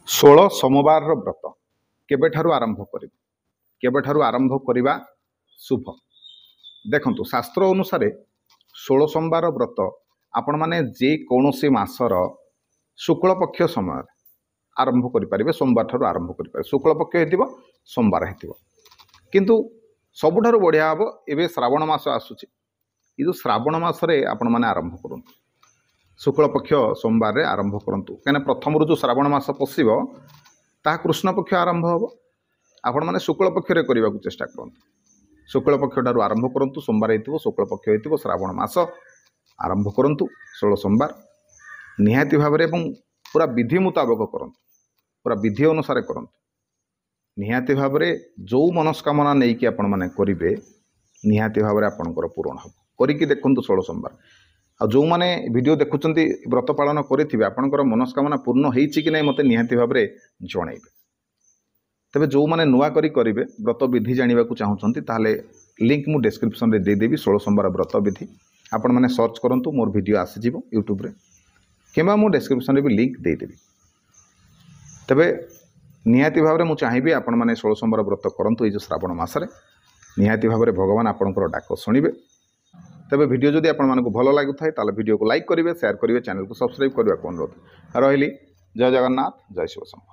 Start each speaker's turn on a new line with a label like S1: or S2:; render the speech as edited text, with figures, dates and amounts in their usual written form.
S1: 16 सोमवार व्रत केबेठारु आरंभ करिबे केबेठारु आरंभ करिबा शुभ देखंतु शास्त्र अनुसार 16 सोमवार व्रत आपण माने जे कोनोसी मासर शुक्ल पक्ष समय आरंभ करि परिबे सोमवार ठारु आरंभ करि परिबे शुक्ल पक्ष हेतिबो सोमवार हेतिबो किंतु सबुठारु बढ़िया हबो एबे श्रावण मास आसुची इदु श्रावण मासरे आपण माने आरंभ करंतु शुक्ल पक्ष सोमवार रे आरंभ करंतु कने प्रथम जो श्रावण मास पसिबो ता कृष्ण पक्ष आरंभ हबो आपण माने शुक्ल पक्ष रे करिबा को चेष्टा करंतु शुक्ल पक्ष ठारु आरंभ करंतु सोमवार हेतिबो शुक्ल पक्ष हेतिबो श्रावण मास आरंभ करंतु 16 सोमवार निहाती भाबरे एवं पूरा विधि मुताबिक करंतु पूरा विधि अनुसार करंतु निहाती भाबरे जो मनस्कामना नै कि आपण माने करिवे निहाती भाबरे आपनकर पूर्ण हबो करिकि देखंतु 16 सोमवार आ जो माने वीडियो देखुचंती व्रत पालन करिथिबे आपनकर मनस्कामना पूर्ण हेइछि कि नै मते निहाती भाबरे जणैबे तबे जो माने नुआ करी करिवे व्रत विधि जानिबा को चाहुचंती ताले लिंक मु डिस्क्रिप्शन रे दे देबी 16 सोमवार व्रत विधि आपण माने सर्च करंतु मोर वीडियो आसी जिवो YouTube रे केबा मु डिस्क्रिप्शन रे भी लिंक दे देबी तबे निहाती भाबरे मु चाहिबी आपण माने 16 सोमवार व्रत करंतु ए जो श्रावण मासरे निहाती भाबरे भगवान आपनकर डाक सुनिबे तबे वीडियो जदि आपण मानको भलो लागुथाय ताले वीडियो को लाइक करिवे शेयर करिवे चैनल को सब्सक्राइब करबा को अनुरोध रहिली जय जगन्नाथ जय शिव शंभु।